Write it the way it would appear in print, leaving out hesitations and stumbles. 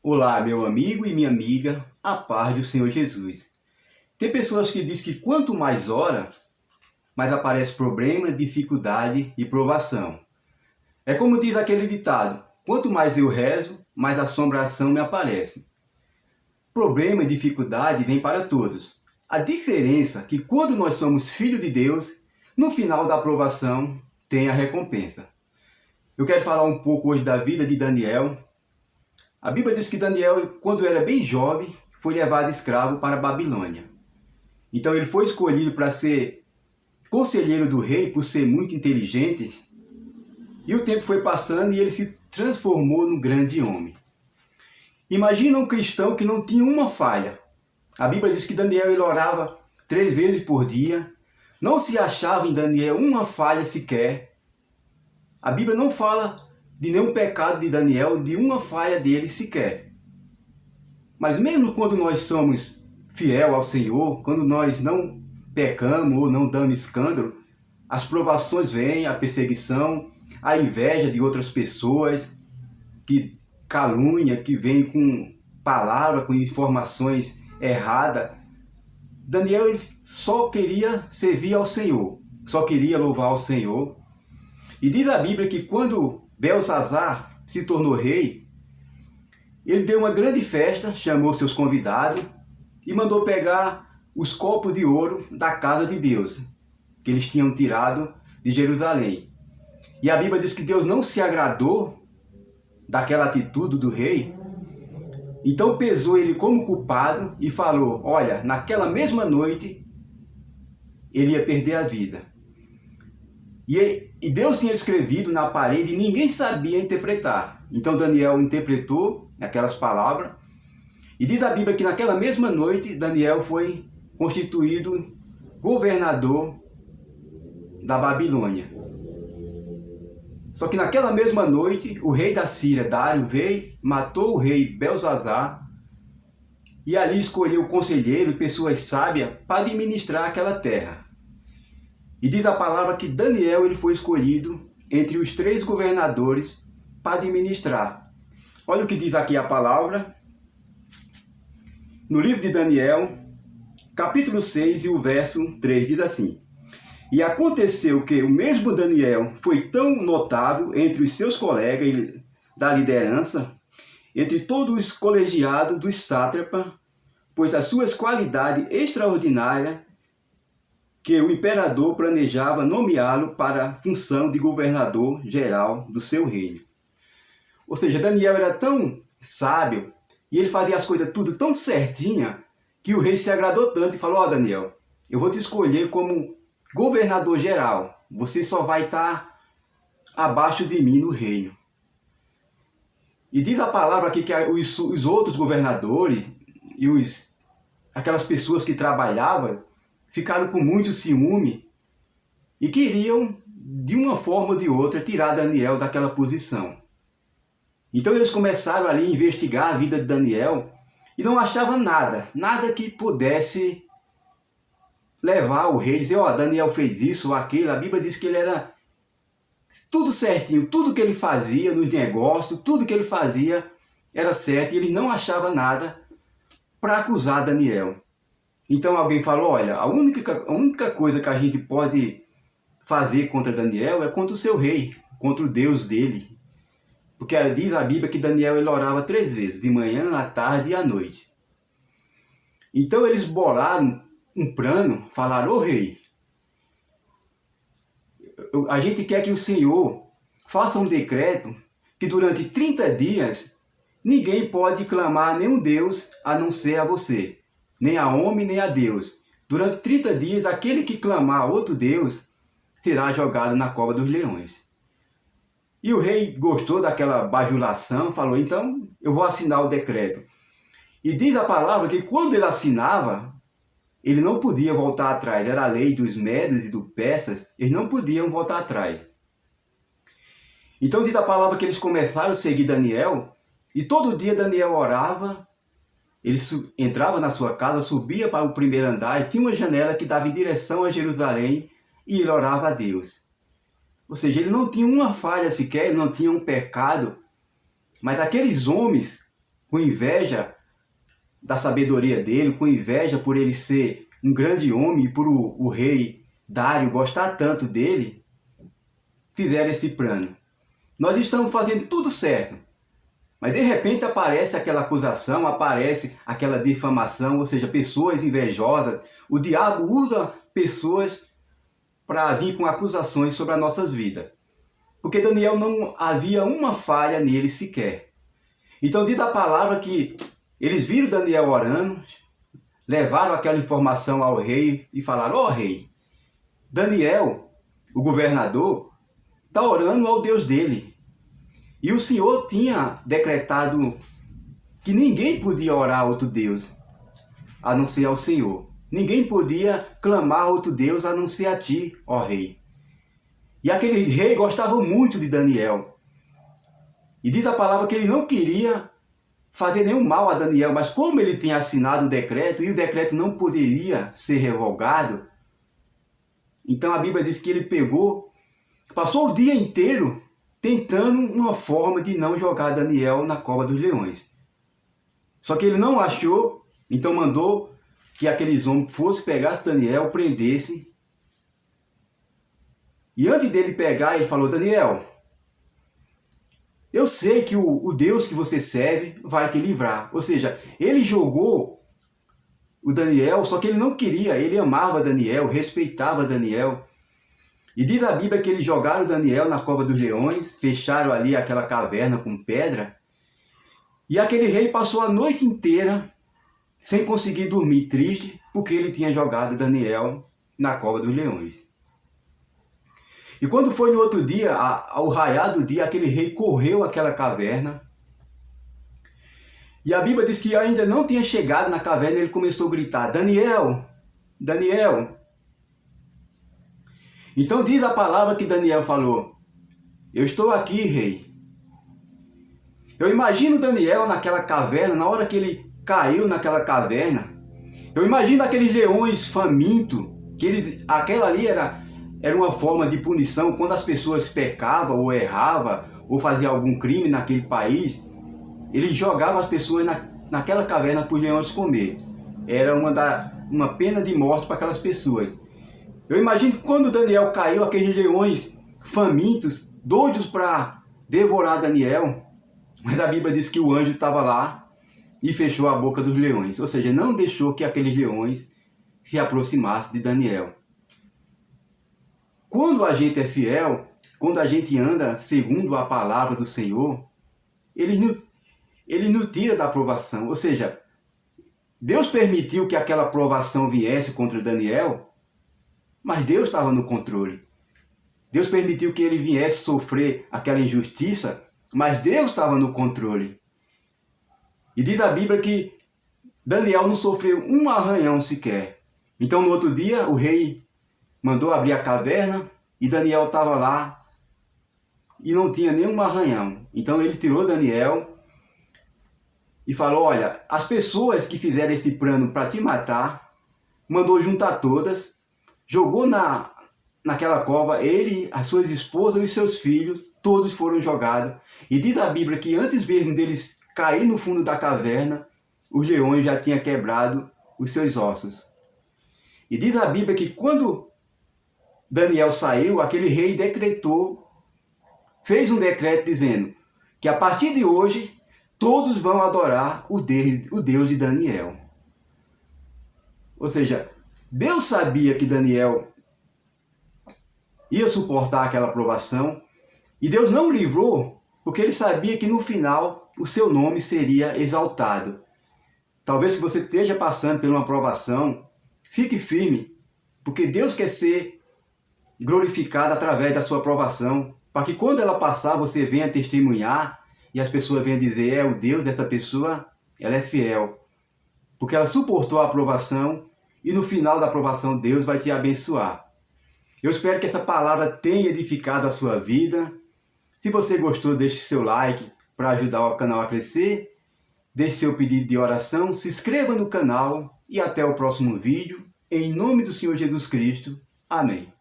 Olá, meu amigo e minha amiga, a paz do Senhor Jesus. Tem pessoas que dizem que quanto mais ora, mais aparece problema, dificuldade e provação. É como diz aquele ditado, quanto mais eu rezo, mais assombração me aparece. Problema e dificuldade vêm para todos. A diferença é que quando nós somos filhos de Deus, no final da provação tem a recompensa. Eu quero falar um pouco hoje da vida de Daniel. A Bíblia diz que Daniel, quando era bem jovem, foi levado escravo para a Babilônia. Então ele foi escolhido para ser conselheiro do rei, por ser muito inteligente. E o tempo foi passando e ele se transformou num grande homem. Imagina um cristão que não tinha uma falha. A Bíblia diz que Daniel ele orava 3 vezes por dia. Não se achava em Daniel uma falha sequer. A Bíblia não fala de nenhum pecado de Daniel, de uma falha dele sequer. Mas mesmo quando nós somos fiel ao Senhor, quando nós não pecamos ou não damos escândalo, as provações vêm, a perseguição, a inveja de outras pessoas, que calúnia, que vem com palavras, com informações erradas. Daniel ele só queria servir ao Senhor, só queria louvar ao Senhor. E diz a Bíblia que quando Belsazar se tornou rei, ele deu uma grande festa, chamou seus convidados e mandou pegar os copos de ouro da casa de Deus, que eles tinham tirado de Jerusalém. E a Bíblia diz que Deus não se agradou daquela atitude do rei, então pesou ele como culpado e falou, olha, naquela mesma noite ele ia perder a vida. E Deus tinha escrevido na parede e ninguém sabia interpretar. Então Daniel interpretou aquelas palavras. E diz a Bíblia que naquela mesma noite Daniel foi constituído governador da Babilônia. Só que naquela mesma noite o rei da Síria, Dário, veio, matou o rei Belsazar e ali escolheu conselheiro, pessoas sábias para administrar aquela terra. E diz a palavra que Daniel ele foi escolhido entre os 3 governadores para administrar. Olha o que diz aqui a palavra. No livro de Daniel, capítulo 6 e o verso 3 diz assim. E aconteceu que o mesmo Daniel foi tão notável entre os seus colegas da liderança, entre todos os colegiados dos sátrapas, pois as suas qualidades extraordinárias que o imperador planejava nomeá-lo para a função de governador geral do seu reino. Ou seja, Daniel era tão sábio e ele fazia as coisas tudo tão certinha que o rei se agradou tanto e falou, ó Daniel, eu vou te escolher como governador geral, você só vai estar abaixo de mim no reino. E diz a palavra aqui que os outros governadores e aquelas pessoas que trabalhavam ficaram com muito ciúme e queriam, de uma forma ou de outra, tirar Daniel daquela posição. Então eles começaram ali a investigar a vida de Daniel e não achavam nada que pudesse levar o rei a dizer, ó, Daniel fez isso ou aquilo. A Bíblia diz que ele era tudo certinho, tudo que ele fazia nos negócios, tudo que ele fazia era certo e eles não achavam nada para acusar Daniel. Então alguém falou, olha, a única coisa que a gente pode fazer contra Daniel é contra o seu rei, contra o Deus dele. Porque diz a Bíblia que Daniel ele orava 3 vezes, de manhã, à tarde e à noite. Então eles bolaram um plano, falaram, ô rei, a gente quer que o Senhor faça um decreto que durante 30 dias ninguém pode clamar a nenhum Deus a não ser a você. Nem a homem, nem a Deus. Durante 30 dias, aquele que clamar a outro Deus será jogado na cova dos leões. E o rei gostou daquela bajulação, falou, então eu vou assinar o decreto. E diz a palavra que quando ele assinava, ele não podia voltar atrás. Era a lei dos médios e dos persas, eles não podiam voltar atrás. Então diz a palavra que eles começaram a seguir Daniel, e todo dia Daniel orava. Ele entrava na sua casa, subia para o primeiro andar e tinha uma janela que dava em direção a Jerusalém e ele orava a Deus. Ou seja, ele não tinha uma falha sequer, ele não tinha um pecado. Mas aqueles homens com inveja da sabedoria dele, com inveja por ele ser um grande homem e por o rei Dário gostar tanto dele, fizeram esse plano. Nós estamos fazendo tudo certo, mas de repente aparece aquela acusação, aparece aquela difamação, ou seja, pessoas invejosas. O diabo usa pessoas para vir com acusações sobre as nossas vidas. Porque Daniel não havia uma falha nele sequer. Então diz a palavra que eles viram Daniel orando, levaram aquela informação ao rei e falaram: ó rei, Daniel, o governador, está orando ao Deus dele. E o Senhor tinha decretado que ninguém podia orar a outro Deus, a não ser ao Senhor. Ninguém podia clamar a outro Deus, a não ser a ti, ó rei. E aquele rei gostava muito de Daniel. E diz a palavra que ele não queria fazer nenhum mal a Daniel, mas como ele tinha assinado o decreto, e o decreto não poderia ser revogado, então a Bíblia diz que ele passou o dia inteiro tentando uma forma de não jogar Daniel na cova dos leões. Só que ele não achou, então mandou que aqueles homens fossem, pegassem Daniel, prendessem. E antes dele pegar, ele falou: Daniel, eu sei que o Deus que você serve vai te livrar. Ou seja, ele jogou o Daniel, só que ele não queria, ele amava Daniel, respeitava Daniel. E diz a Bíblia que eles jogaram Daniel na cova dos leões, fecharam ali aquela caverna com pedra, e aquele rei passou a noite inteira sem conseguir dormir, triste, porque ele tinha jogado Daniel na cova dos leões. E quando foi no outro dia, ao raiar do dia, aquele rei correu àquela caverna. E a Bíblia diz que ainda não tinha chegado na caverna, ele começou a gritar: Daniel, Daniel. Então diz a palavra que Daniel falou: eu estou aqui, rei. Eu imagino Daniel naquela caverna, na hora que ele caiu naquela caverna. Eu imagino aqueles leões famintos, aquela ali era uma forma de punição quando as pessoas pecavam ou erravam ou faziam algum crime naquele país. Ele jogava as pessoas naquela caverna para os leões comer. Era uma pena de morte para aquelas pessoas. Eu imagino que quando Daniel caiu, aqueles leões famintos, doidos para devorar Daniel, mas a Bíblia diz que o anjo estava lá e fechou a boca dos leões. Ou seja, não deixou que aqueles leões se aproximassem de Daniel. Quando a gente é fiel, quando a gente anda segundo a palavra do Senhor, Ele nos tira da provação. Ou seja, Deus permitiu que aquela provação viesse contra Daniel, mas Deus estava no controle. Deus permitiu que ele viesse sofrer aquela injustiça, mas Deus estava no controle. E diz a Bíblia que Daniel não sofreu um arranhão sequer. Então no outro dia o rei mandou abrir a caverna e Daniel estava lá e não tinha nenhum arranhão. Então ele tirou Daniel e falou: olha, as pessoas que fizeram esse plano para te matar, mandou juntar todas, jogou naquela cova, ele, as suas esposas e seus filhos, todos foram jogados. E diz a Bíblia que antes mesmo deles cair no fundo da caverna, os leões já tinham quebrado os seus ossos. E diz a Bíblia que quando Daniel saiu, aquele rei fez um decreto dizendo que a partir de hoje todos vão adorar o Deus de Daniel. Ou seja, Deus sabia que Daniel ia suportar aquela provação e Deus não o livrou porque ele sabia que no final o seu nome seria exaltado. Talvez se você esteja passando por uma provação, fique firme, porque Deus quer ser glorificado através da sua provação, para que quando ela passar você venha testemunhar e as pessoas venham dizer: o Deus dessa pessoa, ela é fiel, porque ela suportou a provação e no final da provação Deus vai te abençoar. Eu espero que essa palavra tenha edificado a sua vida. Se você gostou, deixe seu like para ajudar o canal a crescer. Deixe seu pedido de oração, se inscreva no canal e até o próximo vídeo. Em nome do Senhor Jesus Cristo. Amém.